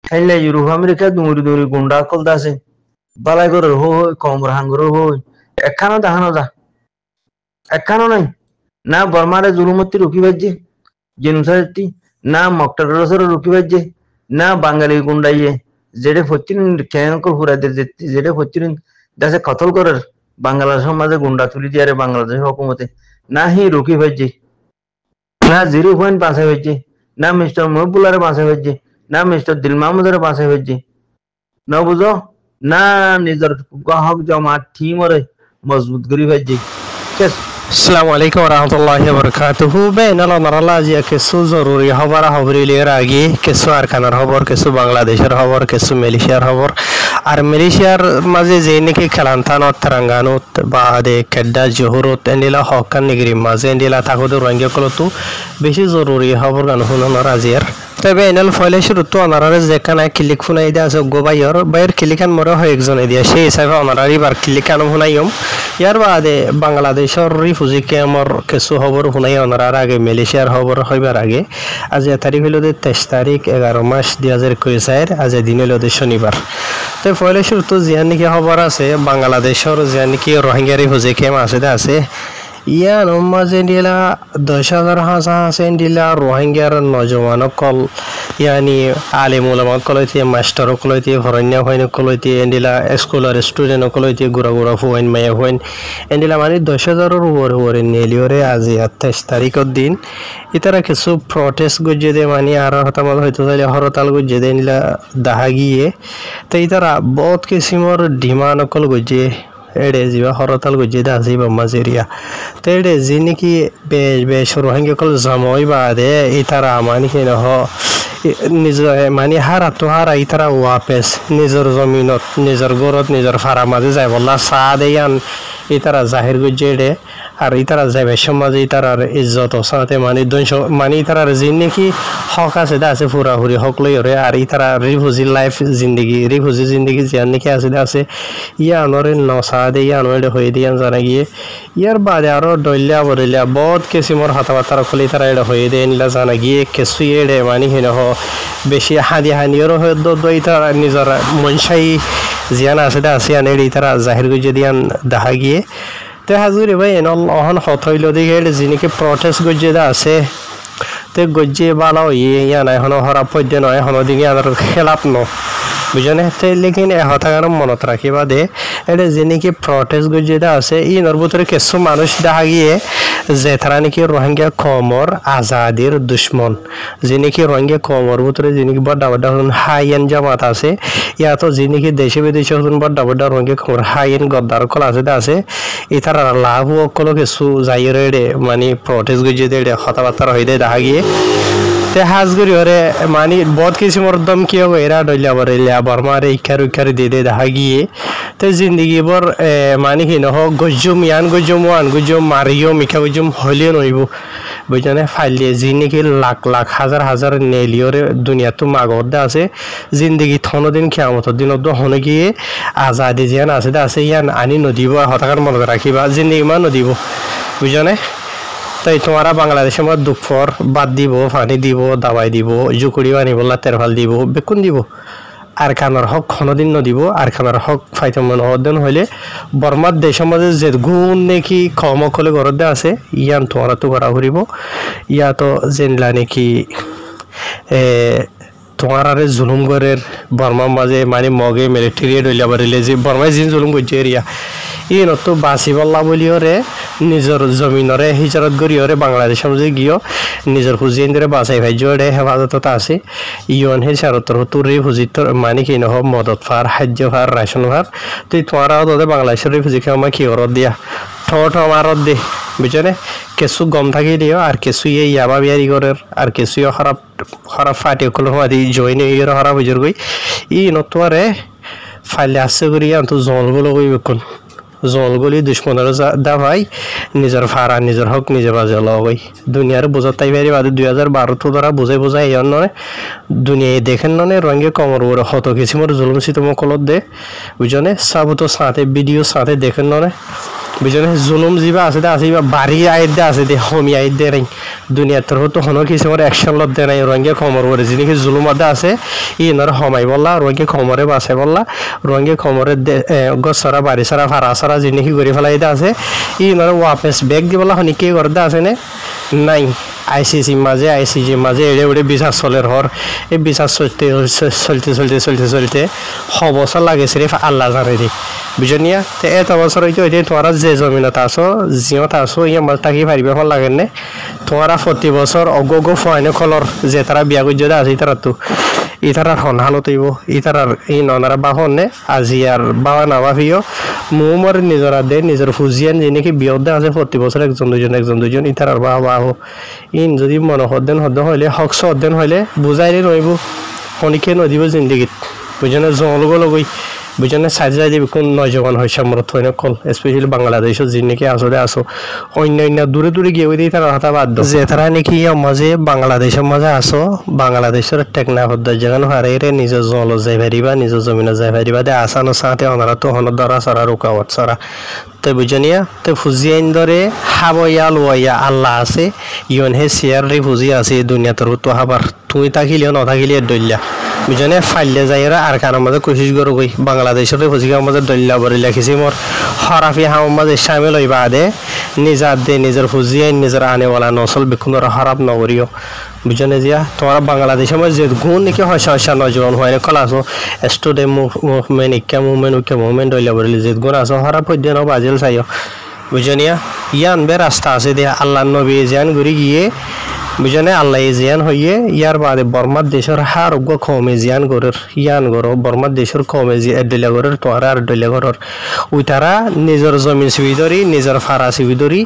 হেলে Europe America দুমুরি দুমুরি গুন্ডা কলদা আছে বালাই করে হই কম রাহান করে হই একখানো দেখানো যা একখানো নাই না বর্মারে জুলুমতি রুকি বাজছে জেনুসাইটি না মক্টারসর রুকি বাজছে না বাঙালি গুন্ডাইয়ে যেটা ফচ্চিন কেনকল হুরাদের যেটা ফচ্চিন দেশে কতল করার বাংলাদেশ সমাজে গুন্ডা তুলি দিয়ে বাংলাদেশ হুকুমতে না হি রুকি বাজছে না 0.5 হয়েছে না মিস্টার মহবুল্লারে বাঁচে হয়েছে না মিস্টার দিল মাহমুদের বাঁচে হয়েছে না বুঝো না নিজের গ্রাহক জমা টিমরে মজবুত করি হয়েছে কেস अस्सलाम वालेकुम वरहमतुल्लाहि वबरकातुहु बेनाला नराला जिया केसु जरूरी खबरा खबरी लेर आगे केसु आरकानार खबर केसु बांग्लादेशर खबर केसु मालয়েশিয়ার खबर আর মালয়েশিয়ার মাঝে যে নাকি খেলান্তানো তেলেঙ্গানাত বাদে কেডা জহুরত এন্ডিলা হকান নিগরি মাঝে এন্ডিলা থাকোদে রঙ্গে কলতু বেশি জরুরি খবর গান হুনানো রাজিয়ার তবে এনাল ফলে শুরুতে অনারারে যেখানে ক্লিক ফুনাই দিয়া আছে গোবাইয়র বাইর ক্লিকান মরে হয় একজনে দিয়া সেই হিসাবে অনারারি বার ক্লিকান ফুনাইম ইয়ার বাদে বাংলাদেশের রিফিউজি ক্যাম্পর কিছু খবর শুনাই অনারার আগে মালয়েশিয়ার খবর হইবার আগে আজ তারিখ হইল 23 তারিখ 11 মাস 2021 আজ দিন হইল শনিবার তো ফলে শুরুতে জিয়ান নাকি খবর আছে বাংলাদেশের জিয়ান নাকি রোহিঙ্গা রিফিউজি ক্যাম্প আছে ইয়া নমাজে দিলা 10,000 হাসেন দিলা রোহিঙ্গার নজওয়ান কল ইয়ানি আলিম উলামা কলইতে মাস্টার কলইতে ফরন্যা হইন কলইতে এন্ডিলা স্কুলার স্টুডেন্ট কলইতে গুরা গুরা ফুইন মায়া হইন এন্ডিলা মানে 10,000 এর উপরে নেলিওরে আজ 28 তারিখের দিন ইতারা কিছু প্রটেস্ট গজে দে মানে আর হতামত হইতো তাইলে হরতাল গজে দে নিলা দাহা গিয়ে তো ইতারা বহুত কিসিমর ডিমান্ড কল গজে এড়ে যাওয়া হরতাল গজিয়ে আছে মাঝেরিয়া তো এড়ে যে নাকি বেশ রোহিঙ্গা কল জমই বাদে ইতারা মানে কি নহ নিজে মানে হারা ইতারা ওয়াপেস নিজের জমিনত নিজের গরত নিজের ফারা মাঝে যাই বললা চা দেয়ান ইতারা জাহির গজিয়ে আর ইতারা যাবে সমাজে ইতারার ইজ্জত সাথে মানে ইতারার যে নাকি হক আছে দা আছে পুরাপুরি হক লই আর ইতারা রিফিউজি লাইফ রিফিউজি জিন্দগি যান নাকি আছে ইয়া আনরে নসা দে ইয়া আনরে হয়ে দিয়ান জানা গিয়ে ইয়ার বাদে আরো ডইলা বদলিয়া বহুত কিসিমর হাতাবাতার খুলি তারা এটা হয়ে দেয় নিলা জানা গিয়ে কিছু এড়ে মানে হেন বেশি হানিয়র হয়ে দই তারা নিজের মনসাই জিয়ান আছে দা আছে আনে তারা জাহির গজে দিয়ান দেখা গিয়ে তো হাজুরি ভাই এনল অহন হত হইল দিকে যিনিকে প্রটেস্ট গজে দা আছে তো গজে বালা ইয়া নাই হন হরা পদ্য নয় হন দিকে আর খেলাপ ন বুঝনে তো লেকিন হতাগান মনত রাখিবা দে এটা যে নাকি প্রটেস্ট গজে আছে ই নরবতরে কিছু মানুষ দেখা গিয়ে যে তারা নাকি রোহিঙ্গা কমর আজাদির দুশ্মন যে নাকি রোহিঙ্গা কমর ভিতরে যে নাকি বড় বড় হাইয়েন জামাত আছে ইয়াত যে নাকি দেশে বিদেশে বড় বড় রোহিঙ্গা কমর হাইয়েন গদ্দার কল আছে ই তারা লাভ কল কিছু যাই রে মানে প্রটেস্ট গজে দে হতাবার্তা হয়ে দেয় দেখা গিয়ে তে হাজগুড়ি ওরে মানে বহুত কিসিমর দম কি হবে এরা ডইলা বরেলিয়া বর্মারে ইকার দিয়ে দেখা গিয়ে তো জিন্দগি বর মানে কি নহ গজুম মারিও মিখা গজুম হলিও নইব বুঝনে ফাইলিয়ে যি নাকি লাখ হাজার নেলিওরে দুনিয়াতো মাগরদে আছে জিন্দগি থনদিন খেয়ামতর দিনত হনে গিয়ে আজাদি জিয়ান আছে ইয়ান আনি নদিব হতাকার মনত রাখিবা জিন্দগি মান নদিব বুঝনে তাই তোমারা বাংলাদেশের মধ্যে দুঃখর বাদ দিব পানি দিব দাবাই দিব জুকুড়ি বানি বললা তেরফাল দিব বেকুন দিব আর খানার হক কোনোদিন নদিব আর খানার হক ফাইতে মন হদিন হইলে বর্মার দেশের মধ্যে যে গুণ নাকি কমকলে ঘরতে আছে ইয়ান তোমারা তো করা ঘুরিব ইয়া তো জেনলা নাকি তোমার আরে জুলুম গরের বর্মার মাঝে মানে মগে মিলিটারি ডইলা বাড়িলে যে বর্মায় জিন জুলুম করছে এরিয়া ই নতো বাঁচি বললা বলিওরে নিজের জমিনরে হিজারত গড়িওরে বাংলাদেশের মাঝে গিয়েও নিজের হুজিন ধরে বাঁচাই ভাই জোরে হেফাজত আছে ইউন হে সারতর তুরি হুজিত মানে কি নহ মদত ফার সাহায্য ফার রাশন ফার তুই তোমার বাংলাদেশের হুজিকে আমার কি করত দিয়া ঠো মারত দে বুঝনে কিছু গম থাকি দিও আর কিছু ইয়াবা বিয়ারি করের আর কিছু খারাপ ফাটি কল হওয়া জয়েন ইয়ের খারাপ হইজর গই ই নতরে ফাইলে আসছে করি আন্ত জলগুলো কই বেকুন জলগুলি দুশ্মনের দা ভাই নিজের ফারা নিজের হক নিজে বাজে লই দুনিয়ার বোঝা তাই পারি বাদে 2012 তো ধরা বোঝাই এই নয় দুনিয়ায় দেখেন নয় রঙে কমর ওর হত কিসিমর জুলুম সিতম কলত দে বুঝনে সব তো সাথে ভিডিও সাথে দেখেন নয় বুঝনে জুলুম যিবা আছে দে আছে বাড়ি আইত দে আছে দে হমি আইত দে রে দুনিয়া তোর তো হনো কিছু করে অ্যাকশন লত দে নাই রঙ্গে খমর করে যিনি জুলুম আদা আছে ই নর হমাই বললা রঙ্গে খমরে বাসে বললা রঙ্গে খমরে গছরা বাড়ি সারা ফারা সারা যিনি কি করে ফেলাই দে আছে ই নর ওয়াপেস ব্যাগ দি বললা হনি কে করতে আছে নে নাই আইসিসির মাঝে এড়ে উড়ে বিচার চলে হর এই বিচার চলতে বছর লাগে সিরিফ আল্লাহ জানে দি বুঝনিয়া তো এত বছর হইতে হইতে তোমরা যে জমিনত আসো জিওত আসো ইয়ে মাছ থাকি পারিবে ফল লাগে নে তোমরা 40 বছর অগো ফাইনে কলর যে তারা বিয়া করে যদি আছে তারা তো ইতারার হন হালত হইব ইতারার এই ননারা বাহন নে আজি আর বাবা নামা ফিও মোমর নিজের দে নিজের ফুজিয়ান যে নাকি বিয়দে আছে 40 বছর একজন দুজন ইতারার বাবা ইন যদি মন হদ্দেন হইলে হকস হদ্দেন হইলে বুঝাইলে রইব অনেকে নদীব জিন্দগিত বুঝনে জল লগই বুঝনে সাইজ দিবি কোন নয়জবান হয় সামরত হয় না কল স্পেশালি বাংলাদেশের যে নাকি আসলে আসো অন্য দূরে গিয়ে ওই তারা হাতা বাদ যে তারা নাকি মাঝে বাংলাদেশের মাঝে আসো বাংলাদেশের টেকনা হদ্দার যেখানে হারাইরে নিজের জল যাই পারিবা নিজের জমিনে যাই পারিবা দে আসানো সাথে ওনারা তো হন দ্বারা সারা রুকাওয়াত সারা তো বুঝনিয়া তো ফুজিয়াইন ধরে হাবইয়া লোয়া আল্লাহ আছে ইয়ন হে সিয়ার রে ফুজি আছে দুনিয়াতে তো হাবার তুই থাকিলেও নথাকিলে দলিয়া বুঝনে ফাইলে যাইরা আর কারোর মাঝে কোশিশ করো গই বাংলাদেশের ফুজিকার মাঝে দলিয়া বলে লিখেছি মোর হরাফি হাম মাঝে সামিল হইবা দে নিজার দে নিজের ফুজিয়াইন নিজের আনেওয়ালা নসল বিক্ষুণর হারাপ নগরীয় বুঝনে দিয়া তোমার বাংলাদেশের মধ্যে যে গুণ নাকি হয়সা নজওয়ান হয় না কল আসো স্টুডেন্ট মুভমেন্ট ইকা মুভমেন্ট দলিয়া বলে যে গুণ আসো হারাপ হইতে ন বাজিল চাইও বুঝনিয়া ইয়ান বে রাস্তা আছে দে আল্লাহ নবী জান ঘুরি গিয়ে বুঝনে আল্লাহ জিয়ান হইয়ে ইয়ার বাদে বর্মার দেশের হার কমে জিয়ান গরের ইয়ান গর বর্মার দেশের কমে ডেলা গরের তোয়ারা আর ডেলা গরের ওই তারা নিজের জমিন সুবিধরি নিজের ফারা সুবিধরি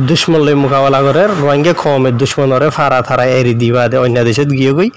দুশ্মন লই মোকাবেলা করের রঙে কমে দুশ্মনরে ফারা থারা এরি দিবা দে অন্য দেশত গিয়ে গই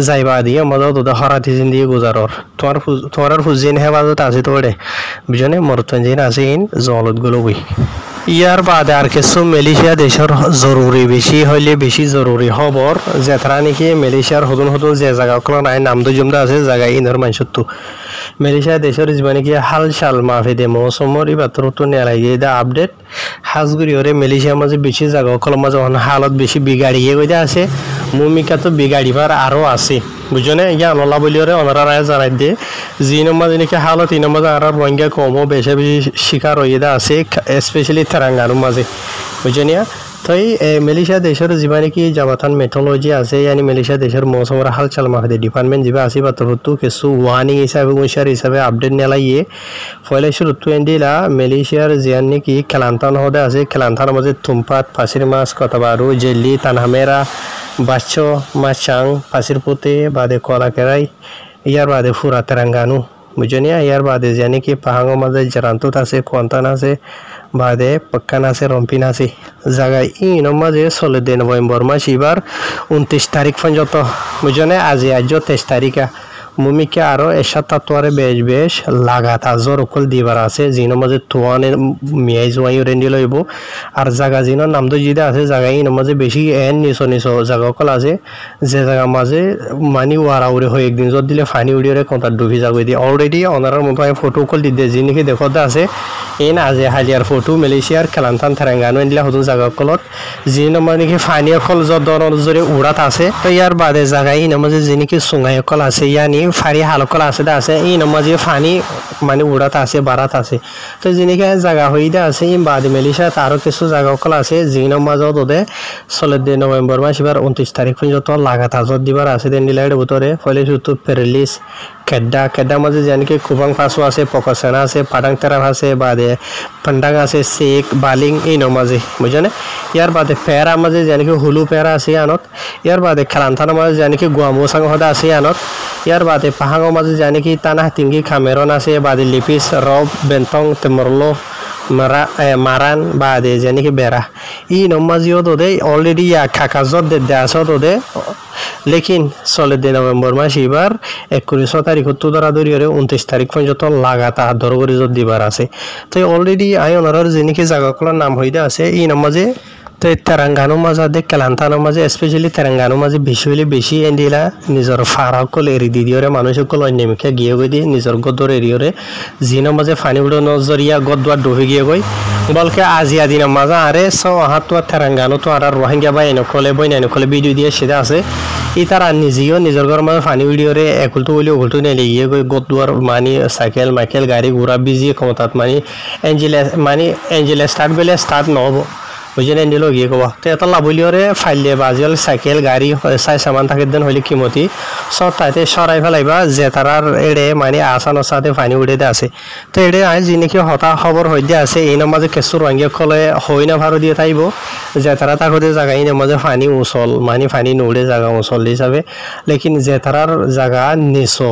যাইবা দিয়ে মজা তোদের হরাতি জিন্দিগি গুজারর তোমার ফুজিন হেফাজত আছে তোরে বুঝনে মরতঞ্জিন আছে ইন জলত গুলো গই ইয়ার বাদে আর কিছু মালয়েশিয়া দেশের জরুরি বেশি জরুরি খবর যে তারা নাকি মালয়েশিয়ার হদুন যে জায়গাগুলো নাই নাম তো জমদা আছে জায়গায় ইনর মানুষের তো মালয়েশিয়া দেশের জীবনে কি হালচাল মাফে দে মৌসুমর এবার তো নেলাই দা আপডেট হাজগুড়ি ওরে মালয়েশিয়ার মাঝে বেশি জায়গাগুলোর মাঝে হালত বেশি বিগাড়িয়ে গই আছে ভূমিকা তো বিগাড়িবার আরও আছে বুঝনে ইয়া নলা বলি ওরে ওনারা রায় জানাই দিয়ে জি নম্বর নাকি হালত এই নম্বর আর রোহিঙ্গা কমও বেশি শিকার হয়ে আছে স্পেশালি তেলেঙ্গানার মাঝে বুঝনিয়া তো এই মালয়েশিয়া দেশের যিবা নাকি জাবাতান মেথোলজি আছে ইয়ানি মালয়েশিয়া দেশের মৌসুমের হালচাল মাফে ডিপার্টমেন্ট যিবা আছে বা তোরতো কিছু ওয়ার্নিং হিসাবে হিসাবে আপডেট নেলাইয়ে ফলে শুরুতো এন্ডিলা মালয়েশিয়ার জিয়ান নাকি খেলান্তান হদে আছে খেলান্তানের মাঝে তুমপাত ফাঁসির মাছ কতবারু জেলি তানহামেরা বাচ্চ মাছাং পাশির পুঁতে বাদে কলা কেরাই ইয়ার বাদে ফুরা তেলেঙ্গানু বুঝনিয়া ইয়ার বাদে জানি কি পাহাঙের মাঝে জারান্তুত আছে কোয়ান্তান আছে বাদে পক্কান আছে রম্পিন আছে জায়গায় ইনের মাঝে 16 নভেম্বর মাস এবার 29 তারিখ পর্যন্ত বুঝনে আজি 23 তারিখা মুমিকে আরো এসা তত্ত্বরে বেশ লাগাতার জোর অকল দিবার আছে জিনের মাঝে তোয়ানের মিয়াই জোয়াই রেন্ডি লইব আর জায়গা জিনের নাম তো জিদা আছে জায়গা ইনের মাঝে বেশি এন নিচো জায়গা অকল আছে যে জায়গার মাঝে মানি ওয়ারা উড়ে হয় একদিন যত দিলে ফানি উড়িয়ে কন্টার ডুবি যাবে দিয়ে অলরেডি ওনার মতো আমি ফটো অকল দি দিয়ে যিনিকে দেখতে আছে এন আজি হালিয়ার ফটো মালয়েশিয়ার খেলান্তান তেলেঙ্গানা দিলা হতো জায়গা অকলত যিনি মানে কি ফানি অকল যত জোরে উড়াত আছে তো ইয়ার বাদে জায়গা ইনের মাঝে যিনিকি চুঙাই অকল আছে ইয়ানি ফারি হালকল আছে এই নমাজি ফানি মানে উড়াত আছে বারাত আছে তো যিনিকে জায়গা হইদা আছে ই বাদে মালয়েশিয়া আরো কিছু জায়গা অকল আছে যি নমাজত ওদে 16 নভেম্বর মাস এবার 29 তারিখ পর্যন্ত লাগাতার জোর দিবার আছে দেন ডিলাইড ভিতরে ফলে শুধু পেরিলিস কেডা মাঝে জানিকে কুবাং ফাঁসো আছে পকসেনা আছে পাডাং তেরাফ আছে বাদে পান্ডাং আছে শেখ বালিং এই নমাজে বুঝনে ইয়ার বাদে পেরা মাঝে জানিকে হুলু পেরা আছে আনত ইয়ার বাদে খেলান্থানের মাঝে জানিকে গুয়ামোসাং হদা আছে আনত ইয়ার বাদে পাহাঙের মাঝে জানিকে তানা তিঙ্গি খামেরন আছে বাদে লিপিস রব বেন্তং তেমরলো মারান বাদে জানিকে বেড়া ই নমাজিও তোদে অলরেডি কাকাজত দে আসো তোদে লেকিন 16 নভেম্বর মাস এবার 19 তারিখ তো ধরা ধরি 29 তারিখ পর্যন্ত লাগাতার দরগরি দিবার আছে তো অলরেডি আই ওনার যিনিকে জায়গাগুলোর নাম হইতে আছে এই নামাজে তো তেলেঙ্গানো মাঝে দেখ কেলান্তানো মাঝে স্পেশালি তেলেঙ্গানো মাঝে বেশি এন্ডিলা নিজের ফারাকল এরি দি দিওরে মানুষ সকল অন্যমিকা গিয়ে গই দিয়ে নিজের গদর এরিয়রে জিনো মাঝে ফানি উড়ো নজরিয়া গদুয়ার ডুবে গিয়ে গই বলকে আজিয়া দিন মাঝে আরে সো হাত তেলেঙ্গানো তো আর রোহিঙ্গা বা এনকলে বই এনকলে ভিডিও দিয়ে সেটা আছে ই তারা নিজেও নিজের ঘর মাঝে ফানি উড়িয়রে একুলটো বলি ওকুলটো নেলে গিয়ে গই গদুয়ার মানি সাইকেল মাইকেল গাড়ি ঘোড়া বিজি ক্ষমতাত এঞ্জেলে স্টার্ট বেলে স্টার্ট নহব বুঝিনে নিল গিয়ে কবা তো এটা লাভলিয়রে ফাইলে বাজিল সাইকেল গাড়ি চাই সামান থাকে দেন হইলে কিমতি সব তাইতে সরাই ফেলাইবা যে তারার এড়ে মানে আসান সাথে ফানি উড়ে দে আছে তো এড়ে আই যি নাকি হতা খবর হই দিয়ে আছে এই মাঝে কেঁচু রঙিয়ে খলে হই না ভারো দিয়ে তাইব যে তারা তাকতে জায়গা এই মাঝে ফানি উচল মানে ফানি নৌড়ে জায়গা উচল হিসাবে লেকিন যে তারার জায়গা নিচো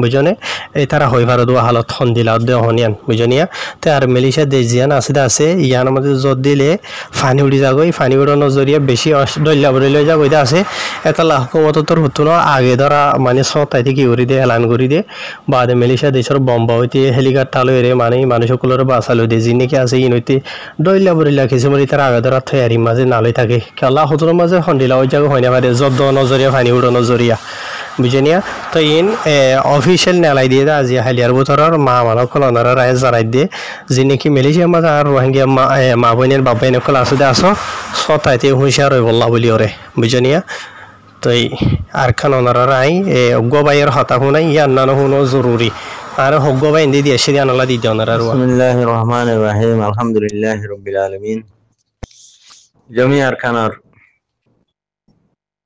বুঝনে এই তারা হই ভারো দোয়া হালত হন্দিলা দেহনিয়ান বুঝনিয়া তো আর মেলিশা দেশ জিয়ান আছে ইয়ান মাঝে জোর দিলে ফানি উড়ি যাগই ফানি উড়ানো জরিয়া বেশি ডল্লা বলে লই যাগই আছে এটা হুকুমত তোর হতো না আগে ধরা মানে সতাই থেকে উড়ি দিয়ে এলান করি দিয়ে বাদে মেলিশা দেশের বম্বা হইতে হেলিকপ্টার এরে মানে মানুষগুলোর বাঁচালো দিয়ে যি নাকি আছে ইনইতে ডল্লা বলে কিছু মানে তার আগে ধরা থয়ারি মাঝে নালই থাকে খেলা হতোর মাঝে হন্দিলা ওই জায়গা হয় না পারে জব নজরিয়া ফানি উড়ানো জরিয়া বুঝনিয়া তো ইন অফিসিয়াল নেলাই দিয়ে আজি হালিয়ার বতরের মা মানব কলনারা রায় জারাই দিয়ে যি নাকি মেলিশিয়া মাঝে আর রোহিঙ্গা মা বোনের বাবা এনেকল আসতে আসো সতাইতে হুঁশিয়ার হয়ে বললা বলি ওরে বুঝনিয়া তো আর খান ওনারা রাই অজ্ঞবাইয়ের হতা শুনাই ইয়ার নানো শুনো জরুরি আর হজ্ঞবাই ইন্দি দিয়ে এসে আনালা দিতে ওনারা বিসমিল্লাহির রহমানির রহিম আলহামদুলিল্লাহি রাব্বিল আলামিন জমি আর খানার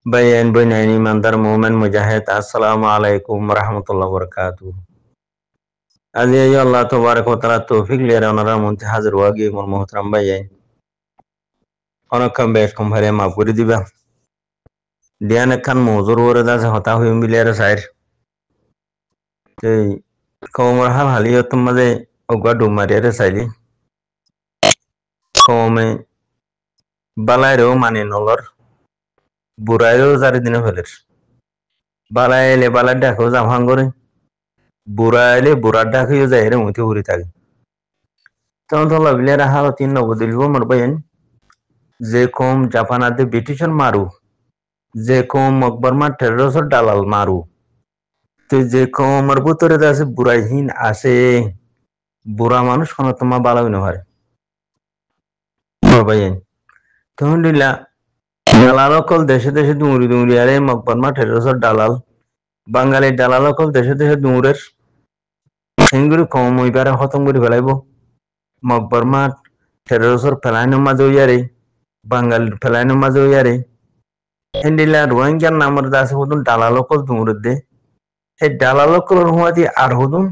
বাইন বইনাইনি মানদার মোমেন মুজাহিদ আসসালামু আলাইকুম রাহমাতুল্লাহি ওয়া বারাকাতুহু আজি আল্লাহ তাবারক ওয়া তাআলা তৌফিক লিয়ারে ওনারা মধ্যে হাজির হওয়া গিয়ে মোর মোহতরম বাইন অনেকক্ষণ বেশ কম ভারে মাফ করে দিবা দিয়ান একখান মজুর ওরে দাসে হতা হয়ে মিলিয়ারে সাইর এই কমর হাল হালিও তোমাদের ওগা ডুমারিয়ারে চাইলি কমে বালাইরেও মানে নলর বুড়াইরেও চারি দিনে ফেলের বালাই এলে বালার ডাকেও জামহাং করে বুড়া এলে বুড়ার ডাকেও যাই রে মুঠে উড়ে থাকে তখন তো লাভিলের হাল তিন নবদিলব মোর বাইন যে কম জাপানাতে ব্রিটিশর মারু যে কম মকবরমা টেররসর দালাল মারু তো যে কমের ভিতরে আছে বুড়াইহীন আছে বুড়া মানুষ কোনো তোমার বালাবি না পারে বাইন তখন দিলা দালাল অকল দেশে দেশে দুমুরি আরে মকবরমা টেররসর দালাল বাঙালির দালাল অকল দেশে দেশে দুমুরের সেগুলি কম হইবারে খতম করে ফেলাইব মকবরমা টেররসর ফেলাইনের মাঝে হইয়ারে বাঙালির ফেলাইনের মাঝে হইয়ারে হেন্ডিলা রোহিঙ্গার নামের দাসে হতুন দালাল অকল দুমুরের দে এই দালাল অকল হুয়াতি আর হতুন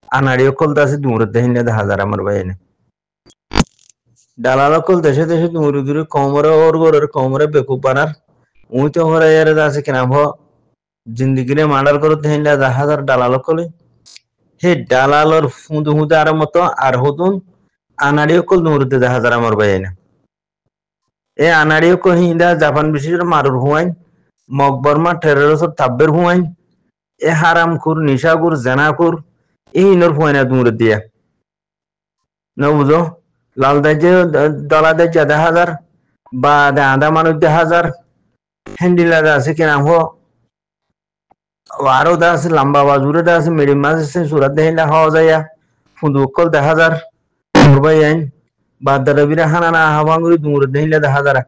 আনাড়ি অকল দাসে দুমুরের দে হিন্দা হাজার আমার বাইনে দালাল অকল দেশে দেশে দুমুরি দূরে কমরে ওর গোরের কমরে বেকুব বানার উই তো হরে এর দাসে কিনা ভ জিন্দিগিরে মার্ডার করতে হিন্দা হাজার দালাল অকলে হে দালালর হুদু হুদে আর মতো আর হতুন আনাড়ি অকল দুমুরিতে দেখা হাজার আমার বাইনে এ আনাড়ি অকল হিন্দা জাপান বিশেষের মারুর হুয়াইন মকবরমা টেররসর তাব্বের হুয়াইন এ হারামখুর নিশাখুর জেনাখুর এই ইনর হুয়াইনা দুমুরে দিয়া না বুঝো লাল দাজে দলা দাজে 10,000 বা আধা মানুষ 10,000 হ্যান্ডিলা আছে কিনা হো আরো দা আছে লম্বা বাজুরে দা আছে মিডিয়াম মাছ আছে সুরাত দেহিলা হওয়া যায় ফুদু কল 10,000 ভাই আইন বা দাদাবিরা হানানা হাবাঙ্গুরি দুমুরে দেহিলা 10,000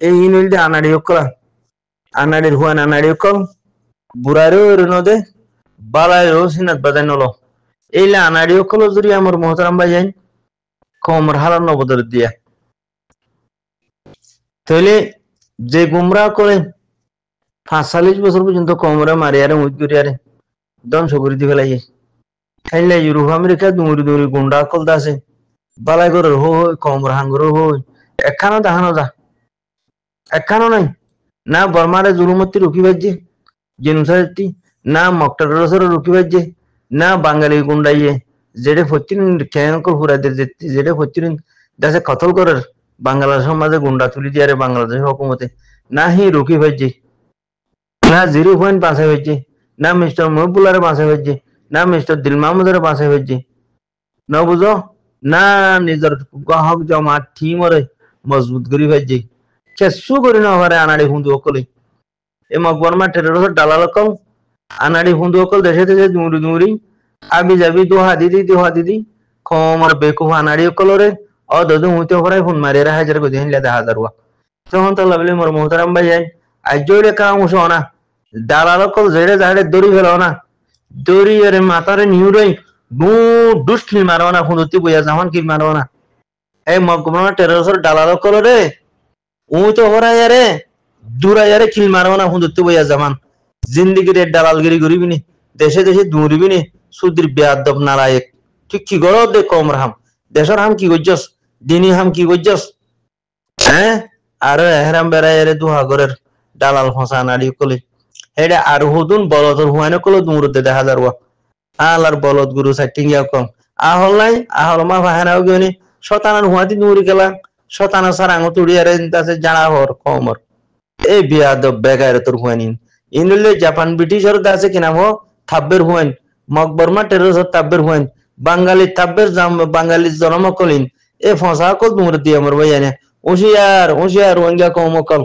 এই ইনইল দে আনাড়ি অকল আনাড়ির হুয়ান আনাড়ি অকল বুড়ারেও নদে বালাইরেও সিনাত বাজাই নলো এইলা আনাড়ি অকল জুড়ি আমার মোহতারাম ভাই আইন কমর হালার নবদর দিয়া তাহলে যে গুমরা করে 45 বছর পর্যন্ত কমরে মারিয়ারে মুখ করিয়ারে ধ্বংস করে দি ফেলাই খাইলে ইউরোপ আমেরিকা দুমুরি গুন্ডা কল দাসে বালাই করে হই কমর হাঙ্গর হই একখানো দেখানো যা একখানো নাই না বর্মারে জুরুমতি রুকি বাজছে জেনুসাইটি না মকটারসর রুকি বাজছে না বাঙালি গুন্ডাইয়ে যেটা ফচ্চিন কেন কল ফুরাইতে যেটা ফচ্চিন দেশে কতল করার বাংলাদেশের মাঝে গুন্ডা তুলি দিয়ে বাংলাদেশের হুকুমতে না হি রুকি ভাইছে না 0.5 হয়েছে না মিস্টার মহিবুল্লারে বাঁচা হয়েছে না মিস্টার দিল মাহমুদের বাঁচা হয়েছে না বুঝো না নিজের গ্রাহক জমা ঠিমরে মজবুত করি ভাইজি কেসু করি না পারে আনাড়ি হুন্দু অকলে এ মকবরমা টেরোর দালাল কল আনাড়ি হুন্দু অকল দেশে দেশে দুমুরি দুমুরি আবি যাবি দোহা দিদি কমর বেকুফ আনাড়ি অকলরে অ দদু মুইতে পড়াই ফোন মারিয়ে হাজার করে দিন লেদা হাজার ওয়া তখন তো লাভলি মোর মোহতারাম ভাই যাই আজ জোরে কাম উঠো না দালাল অকল জেড়ে জাড়ে দড়ি ফেলো না দড়ি এর মাথারে নিউরই বু দুস কিল মারো না ফুন্দুতি বইয়া জামান কিল মারো না এই মকবরমা টেরোর দালাল অকলরে উই তো হরাই রে দূরাই রে কিল মারো না ফুন্দুতি বইয়া জামান জিন্দিগির দালালগিরি করিবি নি দেশে দেশে দৌড়িবি নি সুদির বেয়াদব নালায়েক ঠিক কি গড় দে কম রাহাম দেশের হাম কি গজ্জস দিনী হাম কি গজ্জস হ্যাঁ আর হেরাম বেড়াই রে দুহাগরের দালাল ফসা নাড়ি কলে হেডে আর হুদুন বলদর হুয়ানে কলে দুমুরতে দেখা যারবা আলার বলদ গুরু সাইটিংয়া কম আহল নাই আহল মা ভাহানাও গনি শতানার হুয়াতি দুমুরি গেলা শতানা সারাঙ্গ তুড়িয়ারে তাছে জানা হর কমর এই বিয়াদব বেগারে তোর হুয়ানি ইনলে জাপান ব্রিটিশর দাসে কিনা হো থাব্বের হুয়ান মকবরমা টেরোর তাব্বের হুয়ান বাঙালি তাব্বের বাঙালি জনম কলিন এ ফসা কল দুমুর দিয়ে আমার ভাইয়ানে হুঁশিয়ার ওয়াঙ্গা কম কল